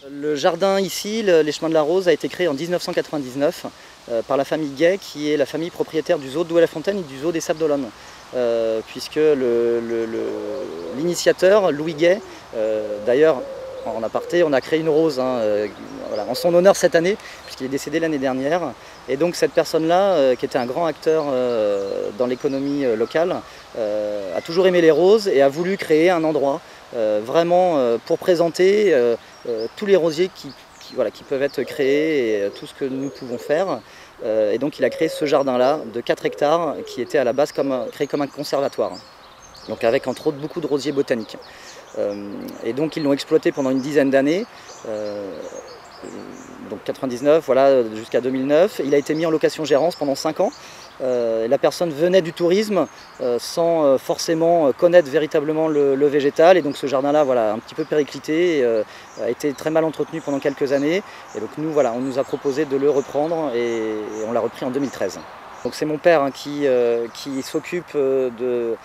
Le jardin ici, les Chemins de la Rose, a été créé en 1999 par la famille Gay, qui est la famille propriétaire du zoo de Douai-la-Fontaine et du zoo des Sables d'Olonne. Puisque l'initiateur, Louis Gay, d'ailleurs, en aparté, on a créé une rose voilà, en son honneur cette année, puisqu'il est décédé l'année dernière. Et donc cette personne-là, qui était un grand acteur dans l'économie locale, a toujours aimé les roses et a voulu créer un endroit vraiment pour présenter tous les rosiers voilà, qui peuvent être créés et tout ce que nous pouvons faire. Et donc il a créé ce jardin-là de 4 hectares qui était à la base créé comme un conservatoire. Donc avec entre autres beaucoup de rosiers botaniques. Et donc ils l'ont exploité pendant une dizaine d'années. Donc 99, voilà, jusqu'à 2009. Il a été mis en location-gérance pendant 5 ans. La personne venait du tourisme sans forcément connaître véritablement le végétal, et donc ce jardin-là, voilà, un petit peu périclité, a été très mal entretenu pendant quelques années, et donc nous, voilà, on nous a proposé de le reprendre, et on l'a repris en 2013. Donc c'est mon père qui s'occupe de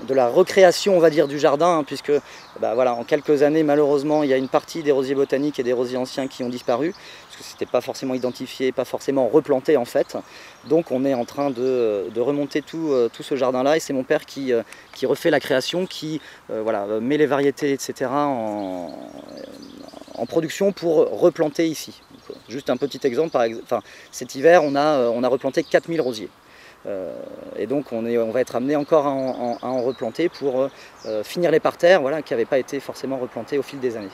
la recréation, on va dire, du jardin, puisque voilà, en quelques années, malheureusement, il y a une partie des rosiers botaniques et des rosiers anciens qui ont disparu, parce que ce n'était pas forcément identifié, pas forcément replanté en fait. Donc on est en train de remonter tout ce jardin-là, et c'est mon père qui refait la création, qui voilà, met les variétés, etc. en production pour replanter ici. Donc, juste un petit exemple, cet hiver, on a replanté 4000 rosiers. Et donc on va être amené encore à en replanter pour finir les parterres, voilà, qui n'avaient pas été forcément replantés au fil des années.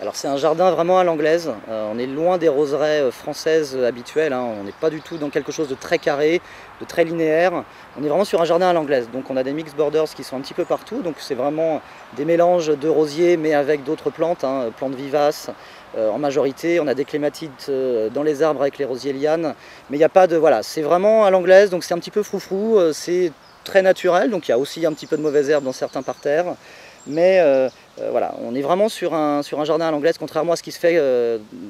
Alors c'est un jardin vraiment à l'anglaise, on est loin des roseraies françaises habituelles, on n'est pas du tout dans quelque chose de très carré, de très linéaire, on est vraiment sur un jardin à l'anglaise. Donc on a des mixed borders qui sont un petit peu partout, donc c'est vraiment des mélanges de rosiers mais avec d'autres plantes, plantes vivaces en majorité. On a des clématides dans les arbres avec les rosiers lianes, mais il n'y a pas de... Voilà, c'est vraiment à l'anglaise, donc c'est un petit peu froufrou, c'est très naturel, donc il y a aussi un petit peu de mauvaises herbes dans certains parterres. Mais voilà, on est vraiment sur un jardin à l'anglaise, contrairement à ce qui se fait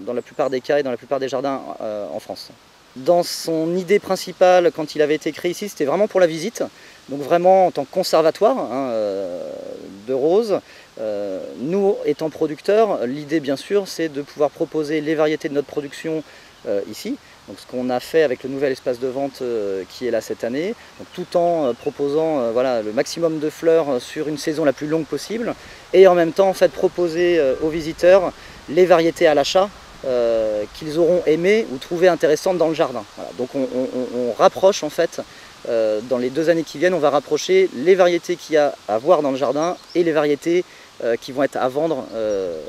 dans la plupart des cas et dans la plupart des jardins en France. Dans son idée principale, quand il avait été créé ici, c'était vraiment pour la visite, donc vraiment en tant que conservatoire de roses. Nous, étant producteurs, l'idée bien sûr, c'est de pouvoir proposer les variétés de notre production ici. Donc ce qu'on a fait avec le nouvel espace de vente qui est là cette année, donc tout en proposant voilà, le maximum de fleurs sur une saison la plus longue possible, et en même temps en fait, proposer aux visiteurs les variétés à l'achat qu'ils auront aimées ou trouvées intéressantes dans le jardin. Voilà. Donc on rapproche en fait, dans les 2 années qui viennent, on va rapprocher les variétés qu'il y a à voir dans le jardin et les variétés qui vont être à vendre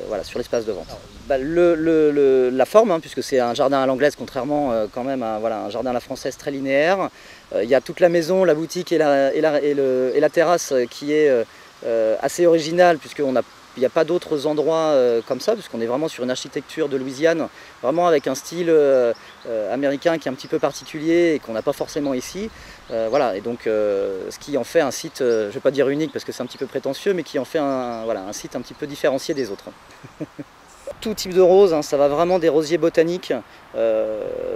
voilà, sur l'espace de vente. La forme, puisque c'est un jardin à l'anglaise, contrairement quand même à voilà, un jardin à la française très linéaire. Il y a toute la maison, la boutique et la terrasse qui est assez originale, puisqu'il n'y a pas d'autres endroits comme ça, puisqu'on est vraiment sur une architecture de Louisiane, vraiment avec un style américain qui est un petit peu particulier et qu'on n'a pas forcément ici. Voilà, et donc ce qui en fait un site, je ne vais pas dire unique parce que c'est un petit peu prétentieux, mais qui en fait voilà, un site un petit peu différencié des autres. Tout type de rose, ça va vraiment des rosiers botaniques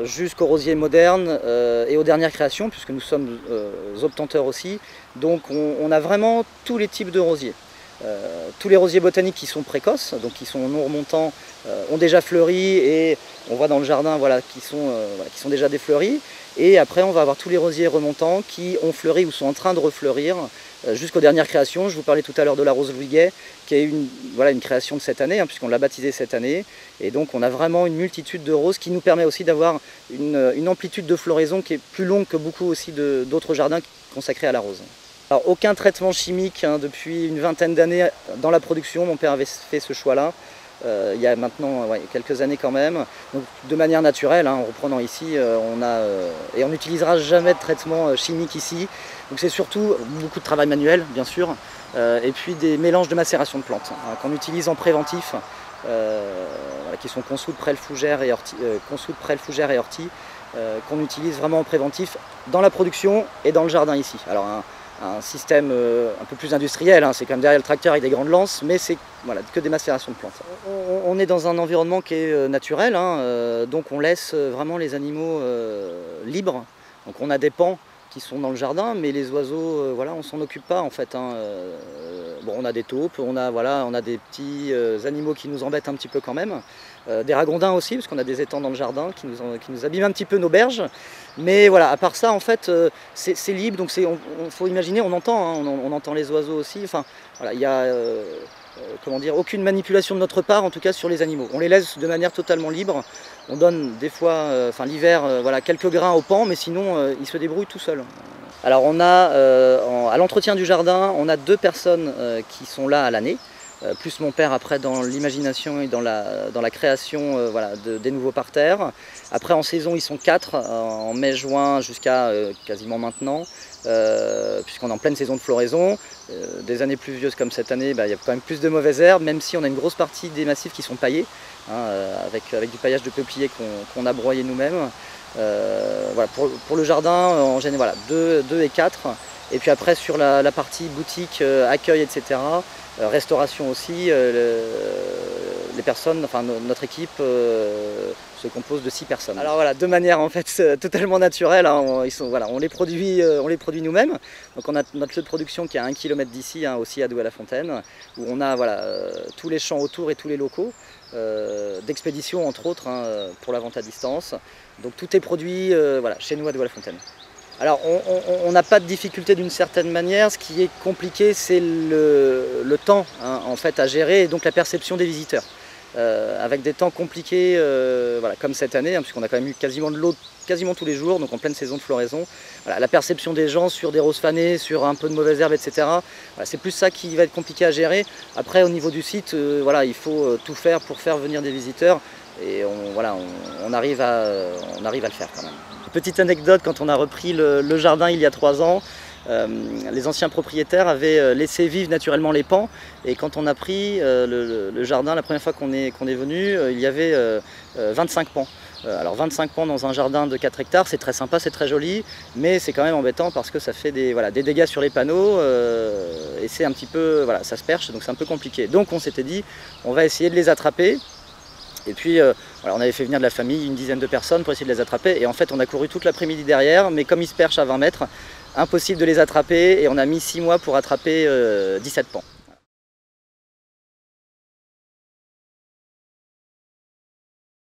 jusqu'aux rosiers modernes et aux dernières créations, puisque nous sommes obtenteurs aussi. Donc on a vraiment tous les types de rosiers. Tous les rosiers botaniques qui sont précoces, donc qui sont non remontants, ont déjà fleuri, et on voit dans le jardin voilà, qui sont déjà défleuris. Et après on va avoir tous les rosiers remontants qui ont fleuri ou sont en train de refleurir jusqu'aux dernières créations. Je vous parlais tout à l'heure de la rose Louis Gay, qui est une création de cette année, puisqu'on l'a baptisée cette année. Et donc on a vraiment une multitude de roses qui nous permet aussi d'avoir une amplitude de floraison qui est plus longue que beaucoup aussi d'autres jardins consacrés à la rose. Alors aucun traitement chimique depuis une vingtaine d'années dans la production, mon père avait fait ce choix-là. Il y a maintenant quelques années quand même, donc de manière naturelle, en reprenant ici, et on n'utilisera jamais de traitement chimique ici, donc c'est surtout beaucoup de travail manuel bien sûr, et puis des mélanges de macération de plantes qu'on utilise en préventif, qui sont conçus de prêle fougère et ortie, qu'on utilise vraiment en préventif dans la production et dans le jardin ici. Alors un système un peu plus industriel, c'est quand même derrière le tracteur avec des grandes lances, mais c'est voilà, que des macérations de plantes. On est dans un environnement qui est naturel, donc on laisse vraiment les animaux libres. Donc on a des paons qui sont dans le jardin, mais les oiseaux, voilà, on s'en occupe pas en fait. bon, on a des taupes, on a des petits animaux qui nous embêtent un petit peu quand même. Des ragondins aussi, parce qu'on a des étangs dans le jardin qui nous abîment un petit peu nos berges. Mais voilà, à part ça, en fait, c'est libre, donc faut imaginer, on entend, hein, on entend les oiseaux aussi. Enfin, voilà, il y a comment dire, aucune manipulation de notre part, en tout cas sur les animaux. On les laisse de manière totalement libre. On donne des fois, l'hiver, voilà, quelques grains au paon, mais sinon, ils se débrouillent tout seuls. Alors on a, à l'entretien du jardin, on a 2 personnes qui sont là à l'année. Plus mon père après dans l'imagination et dans la création voilà, des nouveaux parterres. Après en saison ils sont 4, en mai-juin jusqu'à quasiment maintenant, puisqu'on est en pleine saison de floraison. Des années pluvieuses comme cette année, il y a quand même plus de mauvaises herbes, même si on a une grosse partie des massifs qui sont paillés, hein, avec du paillage de peuplier qu'on a broyé nous-mêmes. Voilà, pour le jardin, en général, voilà, 2 et 4. Et puis après sur la partie boutique, accueil, etc., restauration aussi, les personnes, enfin notre équipe se compose de 6 personnes. Alors voilà, de manière en fait totalement naturelle, hein, on les produit nous-mêmes. Donc on a notre lieu de production qui est à 1 km d'ici, hein, aussi à Douai-la-Fontaine, où on a voilà, tous les champs autour et tous les locaux, d'expédition entre autres, hein, pour la vente à distance. Donc tout est produit voilà, chez nous à Douai-la-Fontaine. Alors on n'a pas de difficulté d'une certaine manière, ce qui est compliqué c'est le temps, hein, en fait, à gérer et donc la perception des visiteurs. Avec des temps compliqués voilà, comme cette année, hein, puisqu'on a quand même eu quasiment de l'eau quasiment tous les jours, donc en pleine saison de floraison. Voilà, la perception des gens sur des roses fanées, sur un peu de mauvaises herbes, etc. Voilà, c'est plus ça qui va être compliqué à gérer. Après au niveau du site, voilà, il faut tout faire pour faire venir des visiteurs et on arrive à le faire quand même. Petite anecdote, quand on a repris le jardin il y a 3 ans, les anciens propriétaires avaient laissé vivre naturellement les paons, et quand on a pris le jardin la première fois qu'on est venu, il y avait 25 paons. Alors 25 paons dans un jardin de 4 hectares, c'est très sympa, c'est très joli, mais c'est quand même embêtant parce que ça fait des dégâts sur les panneaux et c'est un petit peu, voilà, ça se perche, donc c'est un peu compliqué. Donc on s'était dit, on va essayer de les attraper. Et puis voilà, on avait fait venir de la famille, une dizaine de personnes pour essayer de les attraper. Et en fait, on a couru toute l'après-midi derrière, mais comme ils se perchent à 20 mètres, impossible de les attraper. Et on a mis 6 mois pour attraper 17 paons.